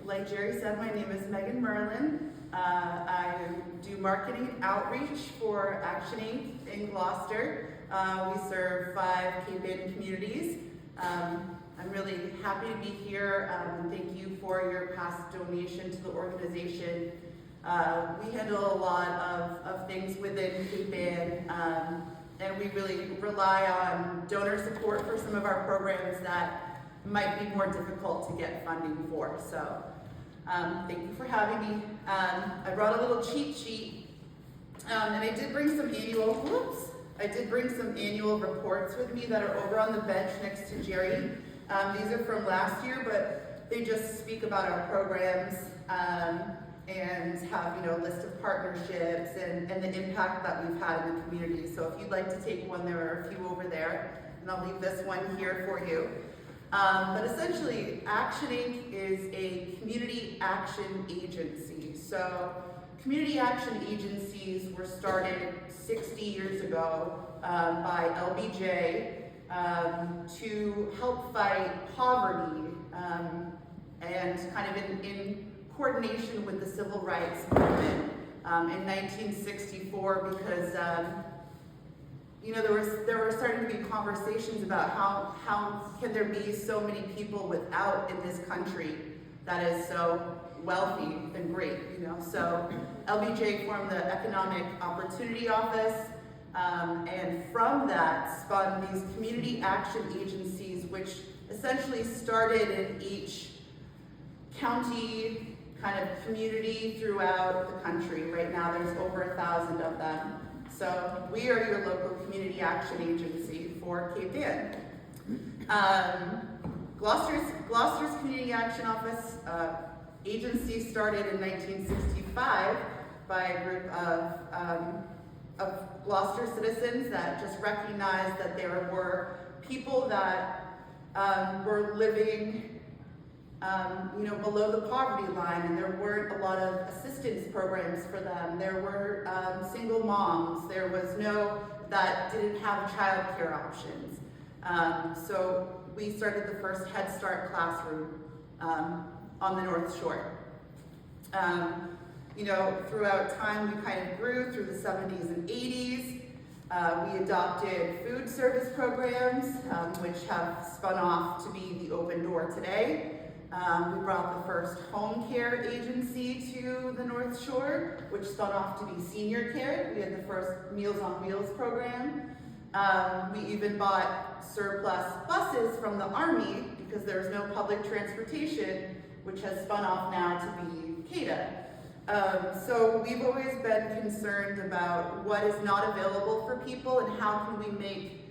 like Jerry said, my name is Merlin. I do marketing outreach for Action Inc. in Gloucester. We serve 5 Cape Ann communities. I'm really happy to be here. Thank you for your past donation to the organization. We handle a lot of things within Cape Ann, and we really rely on donor support for some of our programs that might be more difficult to get funding for. So thank you for having me. I brought a little cheat sheet, and I did bring some annual reports with me that are over on the bench next to Jerry. These are from last year, but they just speak about our programs and have, a list of partnerships and the impact that we've had in the community. So if you'd like to take one, there are a few over there, and I'll leave this one here for you. But essentially, Action Inc. is a community action agency. So community action agencies were started 60 years ago by LBJ to help fight poverty and kind of in coordination with the civil rights movement in 1964, because there were starting to be conversations about how can there be so many people without in this country that is so wealthy and great, So LBJ formed the Economic Opportunity Office, and from that spun these community action agencies, which essentially started in each county kind of community throughout the country. Right now there's over 1,000 of them. So we are your local community action agency for Cape Ann. Gloucester's Community Action Office agency started in 1965 by a group of Gloucester citizens that just recognized that there were people that were living below the poverty line, and there weren't a lot of assistance programs for them. There were single moms. There was that didn't have child care options. So we started the first Head Start classroom on the North Shore. Throughout time, we kind of grew through the 70s and 80s. We adopted food service programs, which have spun off to be the Open Door today. We brought the first home care agency to the North Shore, which spun off to be senior care. We had the first Meals on Wheels program. We even bought surplus buses from the Army because there was no public transportation, which has spun off now to be CADA. So we've always been concerned about what is not available for people and how can we make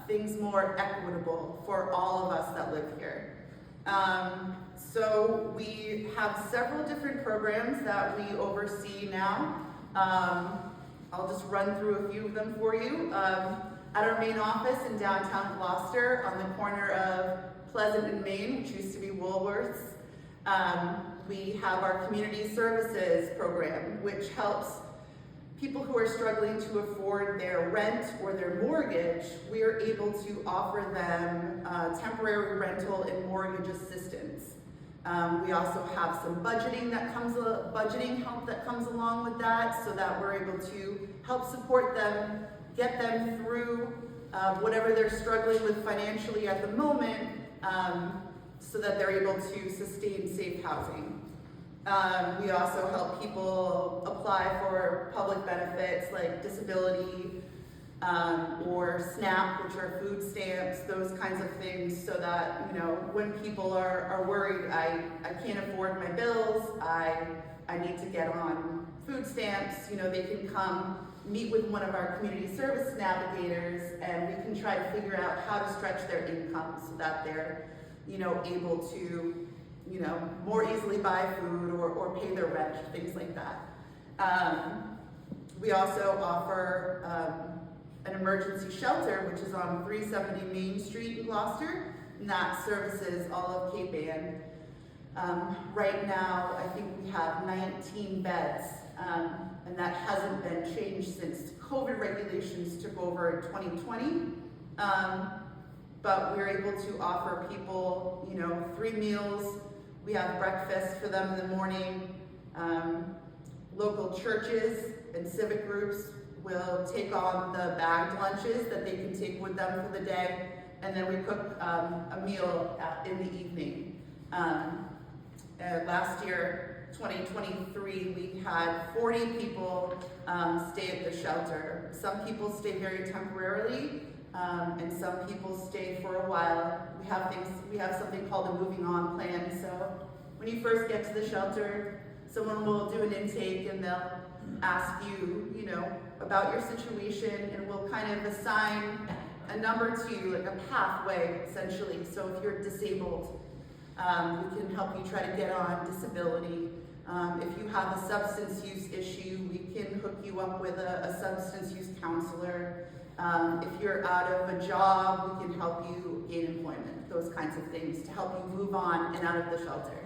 things more equitable for all of us that live here. So we have several different programs that we oversee now. I'll just run through a few of them for you. At our main office in downtown Gloucester, on the corner of Pleasant and Main, which used to be Woolworths, we have our community services program, which helps people who are struggling to afford their rent or their mortgage. We are able to offer them temporary rental and mortgage assistance. We also have some budgeting help that comes along with that, so that we're able to help support them, get them through whatever they're struggling with financially at the moment, so that they're able to sustain safe housing. We also help people apply for public benefits like disability or SNAP, which are food stamps, those kinds of things, so that when people are worried, I can't afford my bills, I need to get on food stamps, they can come meet with one of our community service navigators, and we can try to figure out how to stretch their income so that they're able to more easily buy food or pay their rent, things like that. We also offer an emergency shelter, which is on 370 Main Street in Gloucester, and that services all of Cape Ann. Right now, I think we have 19 beds, and that hasn't been changed since COVID regulations took over in 2020. But we're able to offer people, 3 meals We have breakfast for them in the morning. Local churches and civic groups will take on the bagged lunches that they can take with them for the day, and then we cook a meal in the evening. Last year, 2023, we had 40 people stay at the shelter. Some people stay very temporarily, and some people stay for a while. We have something called a moving on plan. So when you first get to the shelter, someone will do an intake and they'll ask you, about your situation, and we'll kind of assign a number to you, like a pathway, essentially. So if you're disabled, we can help you try to get on disability. If you have a substance use issue, we can hook you up with a substance use counselor. If you're out of a job, we can help you gain employment, those kinds of things to help you move on and out of the shelter.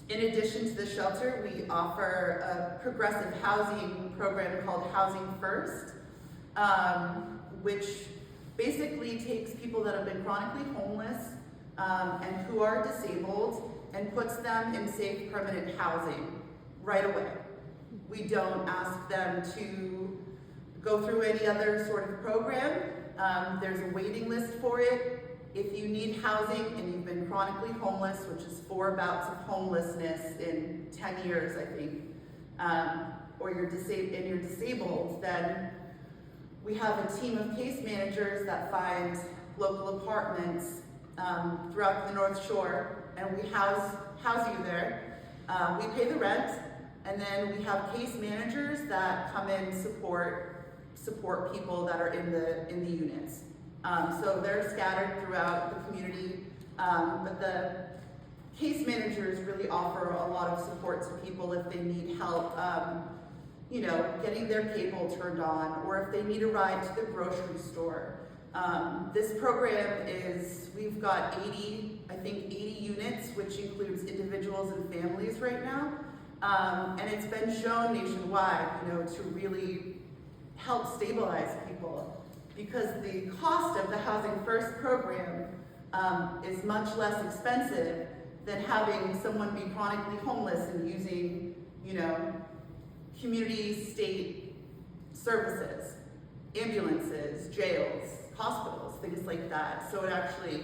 In addition to the shelter, we offer a progressive housing program called Housing First, which basically takes people that have been chronically homeless and who are disabled and puts them in safe, permanent housing right away. We don't ask them to go through any other sort of program. There's a waiting list for it. If you need housing and you've been chronically homeless, which is 4 bouts of homelessness in 10 years, I think, or you're disabled, then we have a team of case managers that find local apartments throughout the North Shore, and we house you there. We pay the rent, and then we have case managers that come in support people that are in the units. So they're scattered throughout the community, but the case managers really offer a lot of support to people if they need help, getting their cable turned on, or if they need a ride to the grocery store. This program we've got 80 units, which includes individuals and families right now. And it's been shown nationwide, to really help stabilize people, because the cost of the Housing First program is much less expensive than having someone be chronically homeless and using, community, state services, ambulances, jails, hospitals, things like that. So it actually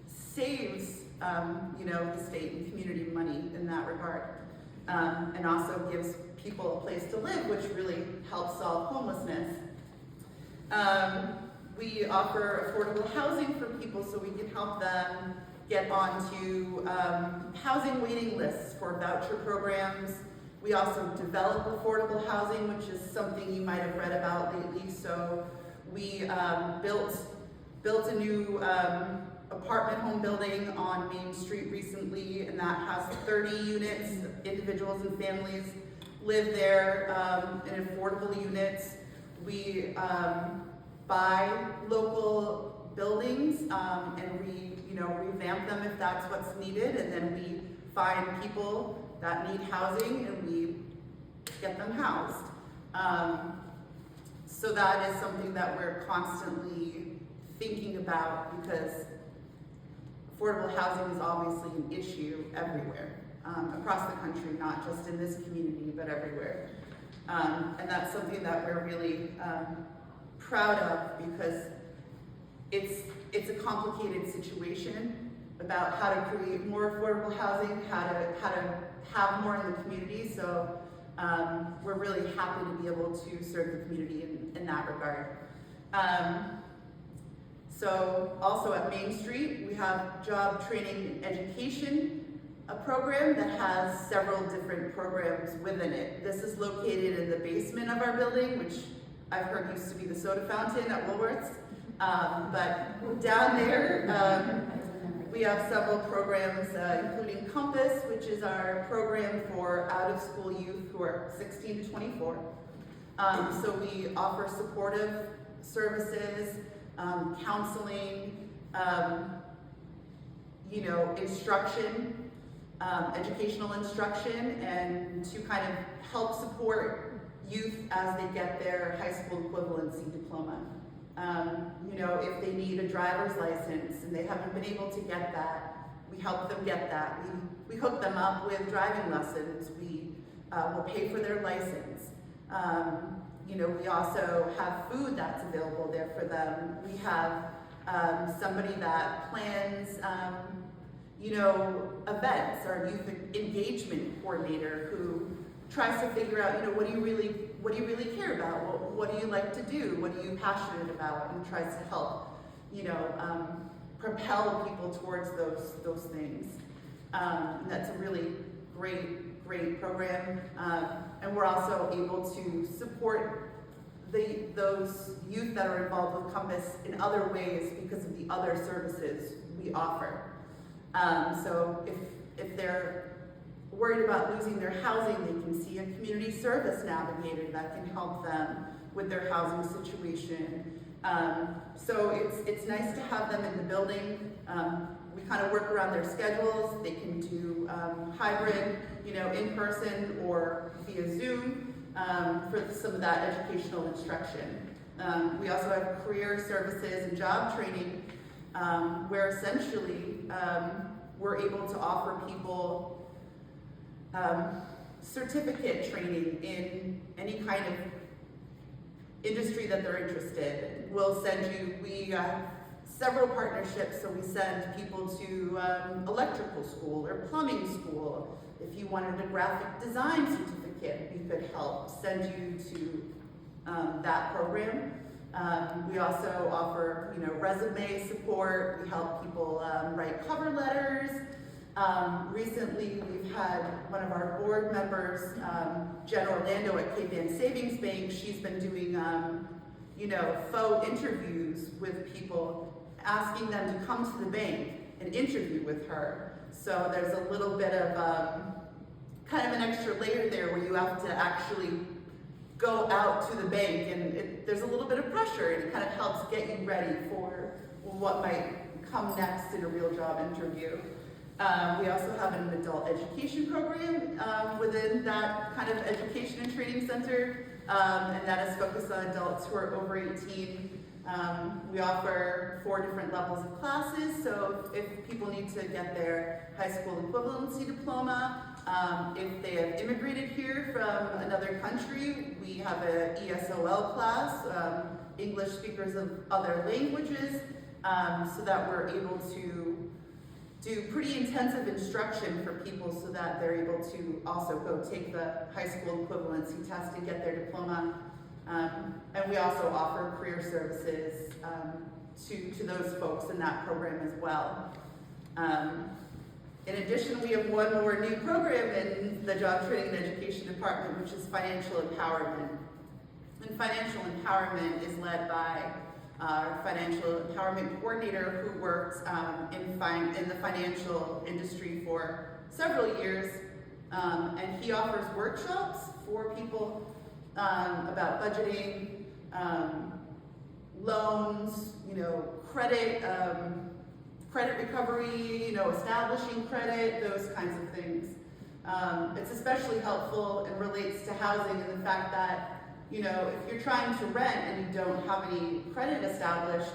saves, the state and community money in that regard, and also gives people a place to live, which really helps solve homelessness. We offer affordable housing for people so we can help them get onto housing waiting lists for voucher programs. We also develop affordable housing, which is something you might have read about lately. So we built a new apartment home building on Main Street recently, and that has 30 units. Individuals and families live there in affordable units. We buy local buildings and revamp them if that's what's needed, and then we find people that need housing and we get them housed. So that is something that we're constantly thinking about, because affordable housing is obviously an issue everywhere, across the country, not just in this community, but everywhere. And that's something that we're really proud of, because it's a complicated situation about how to create more affordable housing, how to have more in the community. So we're really happy to be able to serve the community in that regard. So also at Main Street, we have job training and education, a program that has several different programs within it. This is located in the basement of our building, which I've heard used to be the soda fountain at Woolworth's. But down there, we have several programs, including Compass, which is our program for out-of-school youth who are 16 to 24. So we offer supportive services, counseling, instruction, educational instruction, and to kind of help support youth as they get their high school equivalency diploma. If they need a driver's license and they haven't been able to get that, we help them get that. We hook them up with driving lessons. We will pay for their license. We also have food that's available there for them. We have somebody that plans, events, our youth engagement coordinator who tries to figure out, what do you really care about? What do you like to do? What are you passionate about? And tries to help, propel people towards those things. And that's a really great program. And we're also able to support those youth that are involved with Compass in other ways because of the other services we offer. So if they're worried about losing their housing, they can see a community service navigator that can help them with their housing situation. So it's nice to have them in the building. We kind of work around their schedules. They can do hybrid, in person or via Zoom for some of that educational instruction. We also have career services and job training where essentially we're able to offer people certificate training in any kind of industry that they're interested in. We'll send you, we several partnerships, so we send people to electrical school or plumbing school. If you wanted a graphic design certificate, we could help send you to that program. We also offer, resume support. We help people write cover letters. Recently, we've had one of our board members, Jen Orlando at Cape Ann Savings Bank. She's been doing, faux interviews with people, asking them to come to the bank and interview with her. So there's a little bit of kind of an extra layer there where you have to actually go out to the bank, and there's a little bit of pressure, and it kind of helps get you ready for what might come next in a real job interview. We also have an adult education program within that kind of education and training center, and that is focused on adults who are over 18. We offer 4 different levels of classes, so if people need to get their high school equivalency diploma, if they have immigrated here from another country, we have a ESOL class, English speakers of other languages, so that we're able to do pretty intensive instruction for people so that they're able to also go take the high school equivalency test and get their diploma. And we also offer career services to those folks in that program as well. In addition, we have one more new program in the Job Training and Education Department, which is financial empowerment. And financial empowerment is led by our financial empowerment coordinator who worked in the financial industry for several years. And he offers workshops for people about budgeting, loans, credit recovery, establishing credit, those kinds of things. It's especially helpful and relates to housing and the fact that, if you're trying to rent and you don't have any credit established,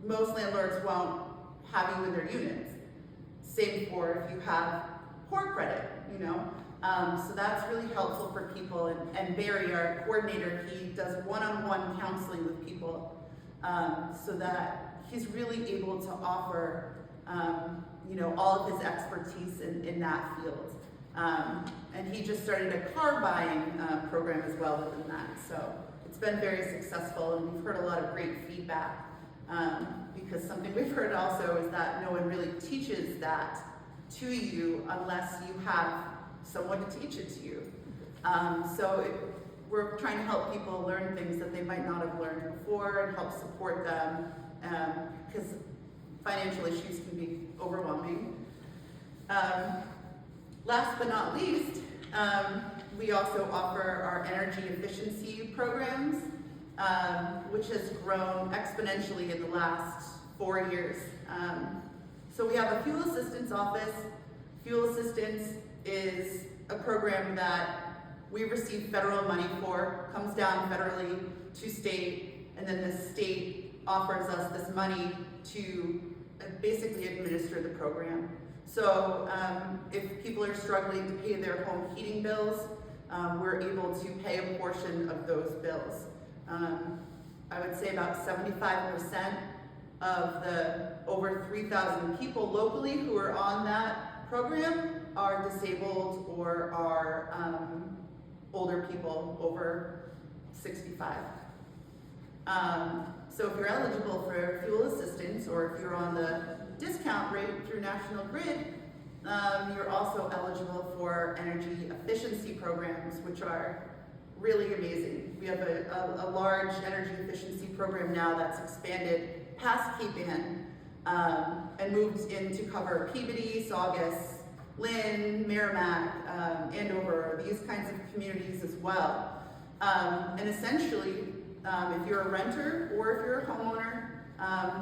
most landlords won't have you in their units. Same for if you have poor credit, So that's really helpful for people. And Barry, our coordinator, he does one-on-one counseling with people so that he's really able to offer, all of his expertise in that field. And he just started a car buying program as well within that. So it's been very successful, and we've heard a lot of great feedback because something we've heard also is that no one really teaches that to you unless you have someone to teach it to you. We're trying to help people learn things that they might not have learned before and help support them because financial issues can be overwhelming. Last but not least, we also offer our energy efficiency programs, which has grown exponentially in the last 4 years. So we have a fuel assistance office. Fuel assistance is a program that we receive federal money for, comes down federally to state, and then the state offers us this money to basically administer the program. So if people are struggling to pay their home heating bills, we're able to pay a portion of those bills. I would say about 75% of the over 3,000 people locally who are on that program are disabled or are older people over 65. So if you're eligible for fuel assistance, or if you're on the discount rate through National Grid, you're also eligible for energy efficiency programs, which are really amazing. We have a large energy efficiency program now that's expanded past Cape Ann and moved in to cover Peabody, Saugus, Lynn, Merrimack, Andover, these kinds of communities as well. And essentially, if you're a renter or if you're a homeowner,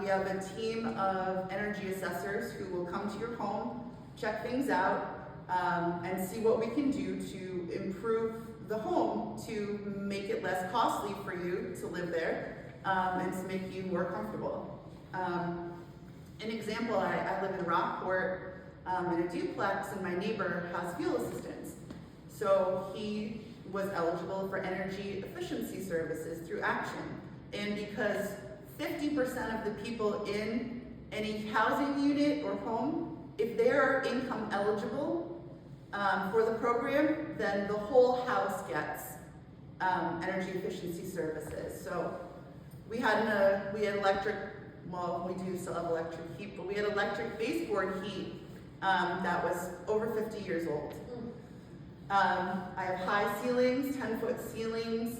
we have a team of energy assessors who will come to your home, check things out, and see what we can do to improve the home to make it less costly for you to live there and to make you more comfortable. An example, I live in Rockport in a duplex, and my neighbor has fuel assistance. So he was eligible for energy efficiency services through Action. And because 50% of the people in any housing unit or home, if they are income eligible for the program, then the whole house gets energy efficiency services. So we had electric, well, we do still have electric heat, but we had electric baseboard heat that was over 50 years old. I have high ceilings, 10-foot ceilings,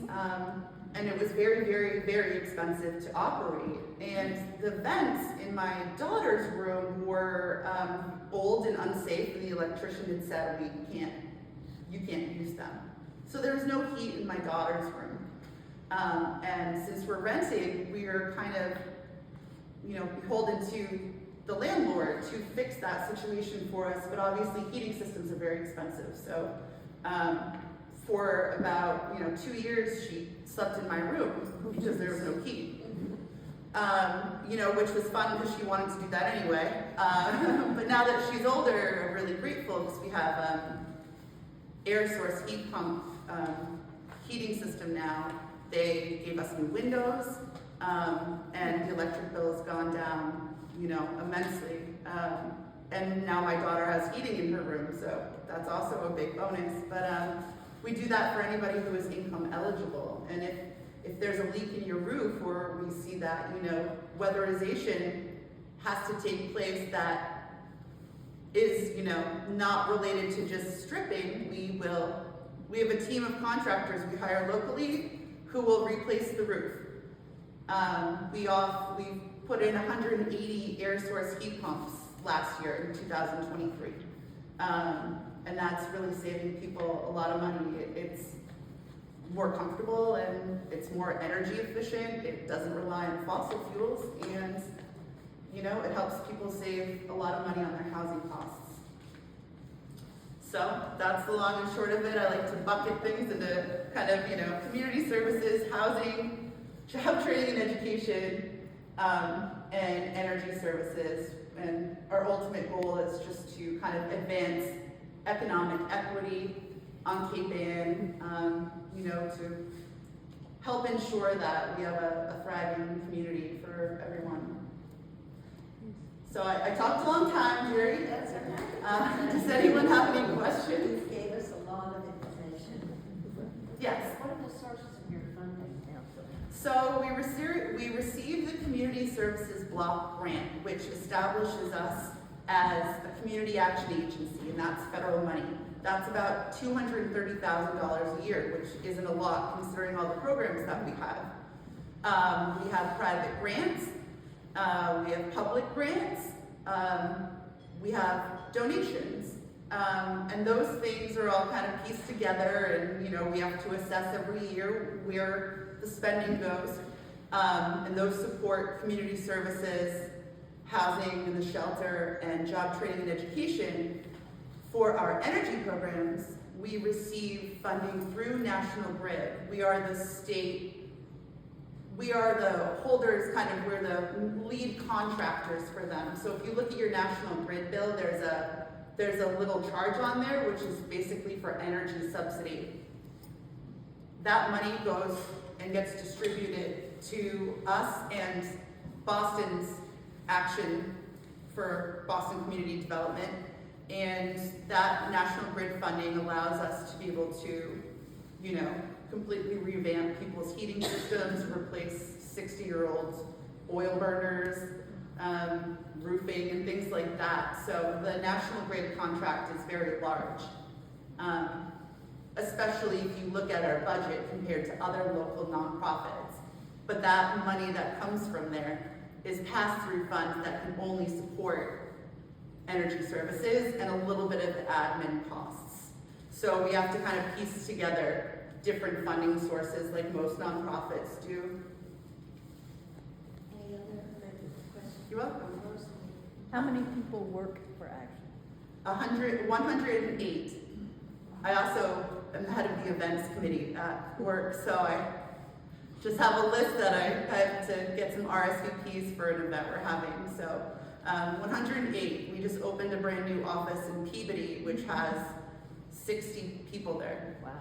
and it was very, very, very expensive to operate. And the vents in my daughter's room were old and unsafe, and the electrician had said, you can't use them. So there was no heat in my daughter's room. And since we're renting, we are kind of, beholden to the landlord to fix that situation for us, but obviously heating systems are very expensive. So for about 2 years, she slept in my room because there was no heat. Which was fun because she wanted to do that anyway. But now that she's older, I'm really grateful because we have air source heat pump heating system now. They gave us new windows, and the electric bill has gone down, immensely. And now my daughter has heating in her room, so that's also a big bonus. But we do that for anybody who is income eligible. And if there's a leak in your roof, or we see that, weatherization has to take place that is, not related to just stripping, we have a team of contractors we hire locally who will replace the roof. We put in 180 air source heat pumps last year in 2023. And that's really saving people a lot of money. It's more comfortable and it's more energy efficient. It doesn't rely on fossil fuels, and it helps people save a lot of money on their housing costs. So that's the long and short of it. I like to bucket things into kind of, community services, housing, job training and education, and energy services. And our ultimate goal is just to kind of advance economic equity on Cape Ann, to help ensure that we have a thriving community for everyone. So I talked a long time, Jerry. That's okay. Does anyone have any questions? You gave us a lot of information. Yes. What are the sources of your funding now? So we received the Community Services Block Grant, which establishes us as a community action agency, and that's federal money. That's about $230,000 a year, which isn't a lot considering all the programs that we have. We have private grants, we have public grants, we have donations, and those things are all kind of pieced together, and we have to assess every year where the spending goes, and those support community services, housing and the shelter, and job training and education. For our energy programs, we receive funding through National Grid. We are the state, we are the holders, kind of, we're the lead contractors for them. So if you look at your National Grid bill, there's a there's a little charge on there, which is basically for energy subsidy. That money goes and gets distributed to us and Boston's Action for Boston Community Development. And that National Grid funding allows us to be able to, you know, completely revamp people's heating systems, replace 60-year-old oil burners, roofing and things like that. So the National Grid contract is very large, especially if you look at our budget compared to other local nonprofits. But that money that comes from there is pass-through funds that can only support energy services and a little bit of admin costs. So we have to kind of piece together different funding sources like most nonprofits do. Any other questions? You're welcome. How many people work for Action? 108. I also am head of the events committee at work, so I just have a list that I have to get some RSVPs for an event we're having. So 108. We just opened a brand new office in Peabody, which has 60 people there. Wow.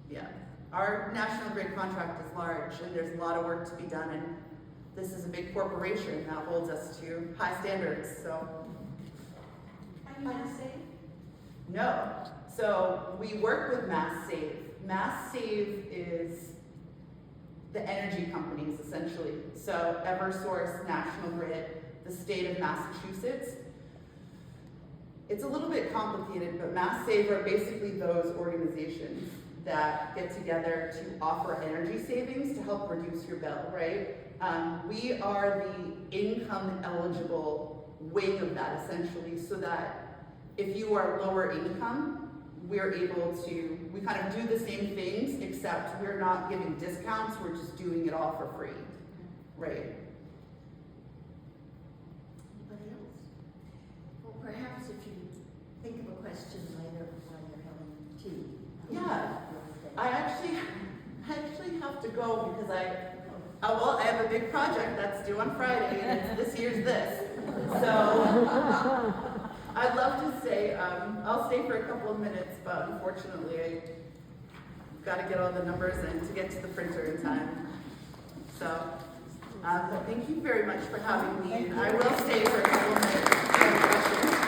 Yeah. Our National Grid contract is large, and there's a lot of work to be done, and this is a big corporation that holds us to high standards, so. Are you gonna say? No. So we work with Mass Save. Mass Save is the energy companies, essentially. So Eversource, National Grid, the state of Massachusetts. It's a little bit complicated, but Mass Save are basically those organizations that get together to offer energy savings to help reduce your bill, right? We are the income eligible wing of that, essentially, so that if you are lower income, we're able to, we kind of do the same things, except we're not giving discounts, we're just doing it all for free, right? Anybody else? Well, perhaps if you think of a question later while you're having tea. Yeah. I actually have to go because I have a big project that's due on Friday, and it's this year's this. So I'd love to stay. I'll stay for a couple of minutes, but unfortunately, I've got to get all the numbers in to get to the printer in time. So, but thank you very much for having me, and I will stay for a couple of minutes if you have questions.